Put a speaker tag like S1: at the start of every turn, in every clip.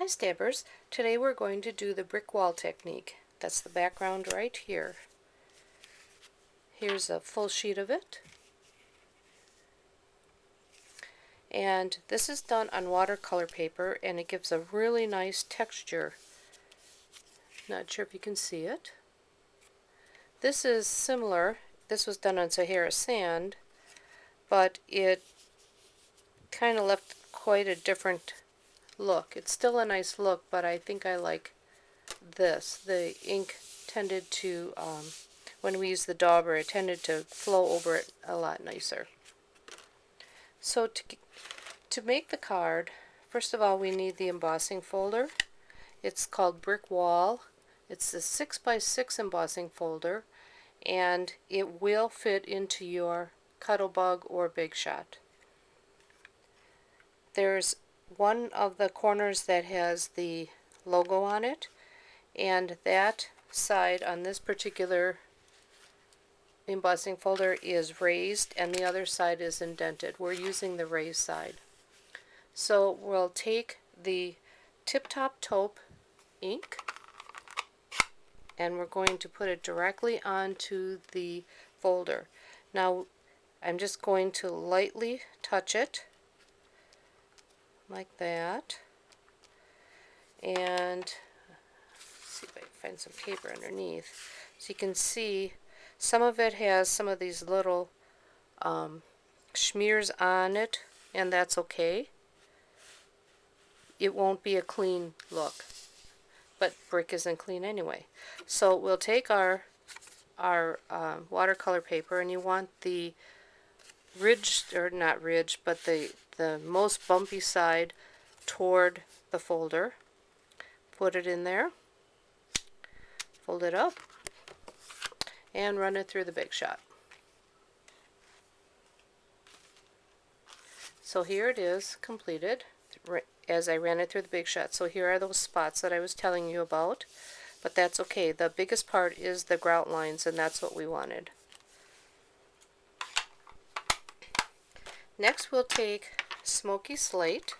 S1: Hi Stampers, today we're going to do the brick wall technique. That's the background right here. Here's a full sheet of it. And this is done on watercolor paper and it gives a really nice texture. Not sure if you can see it. This is similar. This was done on Sahara sand, but it kind of left quite a different look. It's still a nice look, but I think I like this. The ink tended to, when we use the dauber, it tended to flow over it a lot nicer. So to make the card, first of all we need the embossing folder. It's called Brick Wall. It's a 6x6 embossing folder, and it will fit into your Cuttlebug or Big Shot. There's one of the corners that has the logo on it, and that side on this particular embossing folder is raised and the other side is indented. We're using the raised side. So we'll take the Tip Top Taupe ink and we're going to put it directly onto the folder. Now I'm just going to lightly touch it like that, and see if I can find some paper underneath. So you can see some of it has some of these little smears on it, and that's okay. It won't be a clean look, but brick isn't clean anyway. So we'll take our watercolor paper, and you want the ridged, or not ridged, but the most bumpy side toward the folder. Put it in there, fold it up, and run it through the Big Shot. So here it is completed as I ran it through the Big Shot. So here are those spots that I was telling you about, but that's okay. The biggest part is the grout lines, and that's what we wanted. Next we'll take Smoky Slate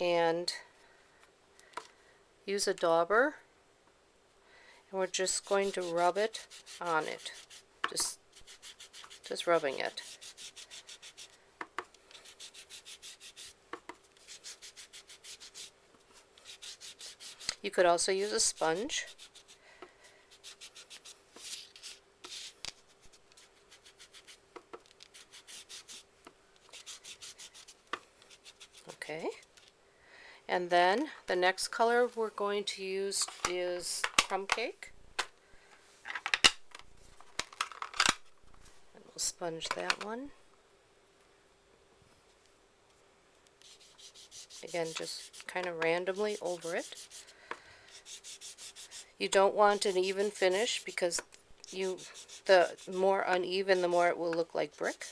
S1: and use a dauber, and we're just going to rub it on it. Just rubbing it. You could also use a sponge. Okay. And then the next color we're going to use is Crumb Cake. And we'll sponge that one. Again, just kind of randomly over it. You don't want an even finish because the more uneven, the more it will look like brick.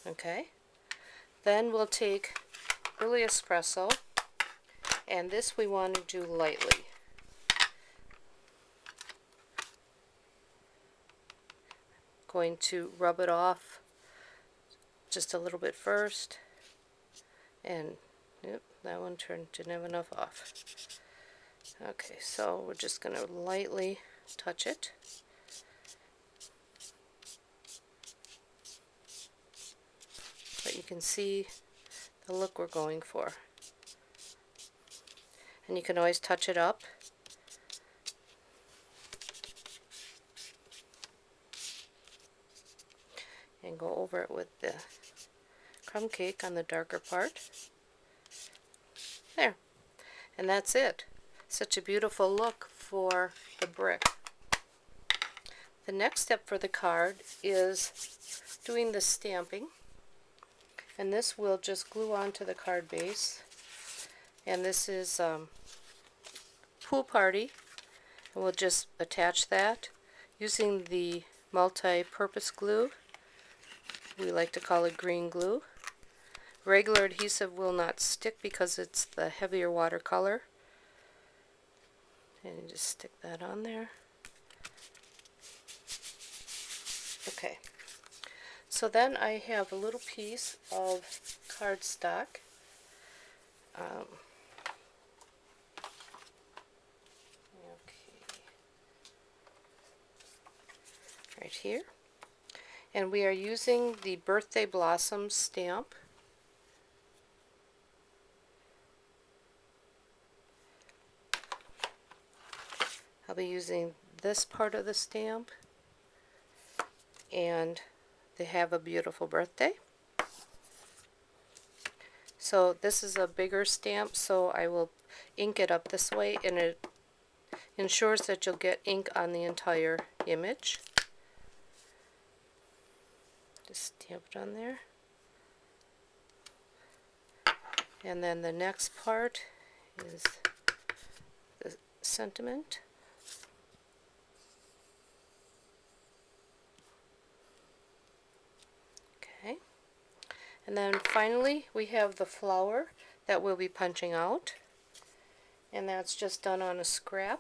S1: Okay. Then we'll take early espresso, and this we want to do lightly. Going to rub it off just a little bit first, and yep, that one didn't have enough off. Okay, so we're just going to lightly touch it. But you can see the look we're going for. And you can always touch it up. And go over it with the crumb cake on the darker part. There. And that's it. Such a beautiful look for the brick. The next step for the card is doing the stamping. And this will just glue onto the card base. And this is Pool Party. And we'll just attach that using the multi-purpose glue. We like to call it green glue. Regular adhesive will not stick because it's the heavier watercolor. And you just stick that on there. Okay, so then I have a little piece of cardstock. Okay, right here. And we are using the Birthday Blossom stamp. I'll be using this part of the stamp, and they have a beautiful birthday. So this is a bigger stamp, so I will ink it up this way, and it ensures that you'll get ink on the entire image. Just stamp it on there. And then the next part is the sentiment. Okay. And then finally we have the flower that we'll be punching out. And that's just done on a scrap.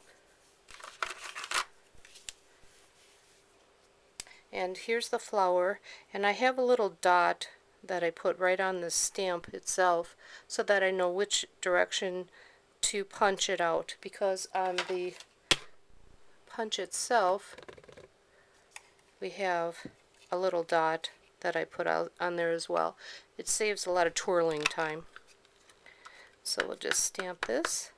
S1: And here's the flower, and I have a little dot that I put right on the stamp itself so that I know which direction to punch it out, because on the punch itself we have a little dot that I put out on there as well. It saves a lot of twirling time. So we'll just stamp this.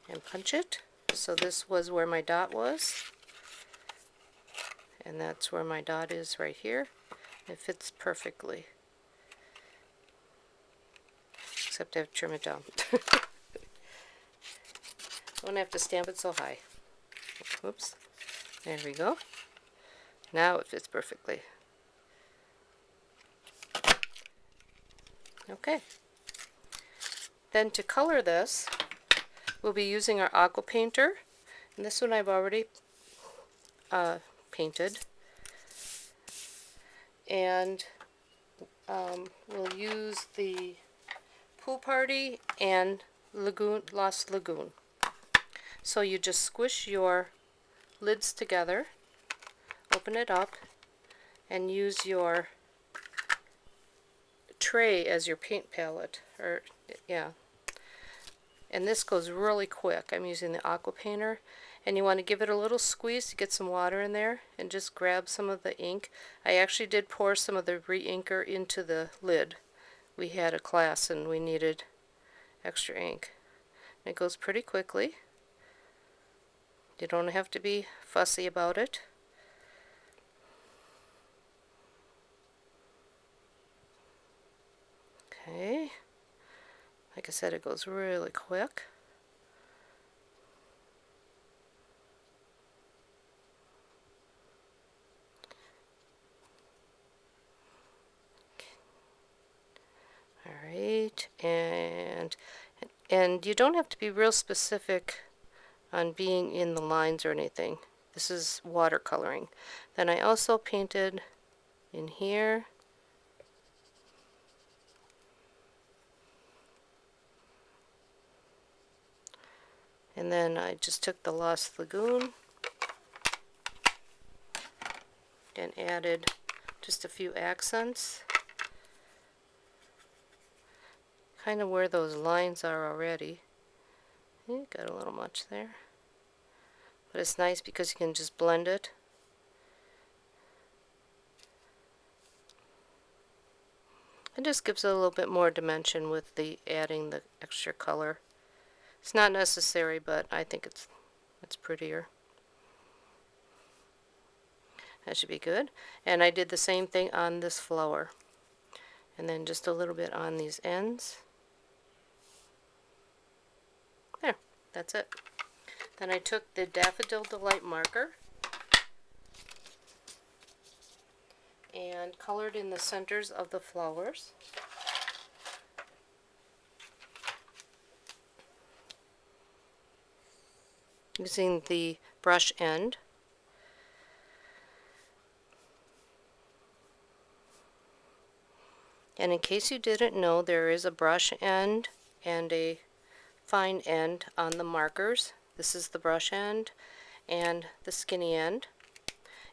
S1: And punch it. So this was where my dot was, and that's where my dot is right here. It fits perfectly, except I have to trim it down. I don't have to stamp it so high. Oops. There we go. Now it fits perfectly. Okay. Then to color this, we'll be using our aqua painter, and this one I've already painted. And we'll use the Pool Party and Lost Lagoon. So you just squish your lids together, open it up, and use your tray as your paint palette. And this goes really quick. I'm using the aqua painter, and you want to give it a little squeeze to get some water in there and just grab some of the ink. I actually did pour some of the re-inker into the lid. We had a class and we needed extra ink. And it goes pretty quickly. You don't have to be fussy about it. Okay. Like I said, it goes really quick. Alright, and you don't have to be real specific on being in the lines or anything. This is watercoloring. Then I also painted in here. And then I just took the Lost Lagoon and added just a few accents. Kind of where those lines are already. Got a little much there. But it's nice because you can just blend it. It just gives it a little bit more dimension with the adding the extra color. It's not necessary, but I think it's prettier. That should be good. And I did the same thing on this flower. And then just a little bit on these ends. There, that's it. Then I took the Daffodil Delight marker and colored in the centers of the flowers. Using the brush end. And in case you didn't know, there is a brush end and a fine end on the markers. This is the brush end and the skinny end.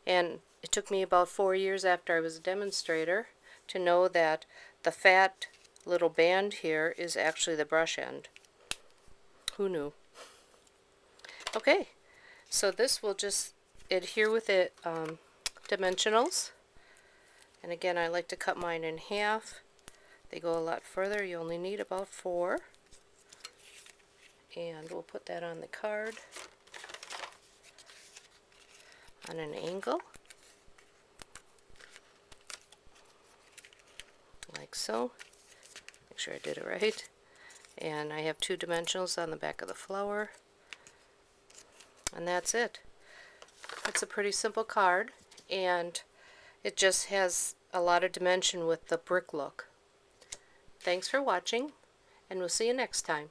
S1: And it took me about 4 years after I was a demonstrator to know that the fat little band here is actually the brush end. Who knew? Okay, so this will just adhere with the dimensionals. And again, I like to cut mine in half. They go a lot further. You only need about 4. And we'll put that on the card on an angle, like so. Make sure I did it right. And I have 2 dimensionals on the back of the flower. And that's it. It's a pretty simple card, and it just has a lot of dimension with the brick look. Thanks for watching, and we'll see you next time.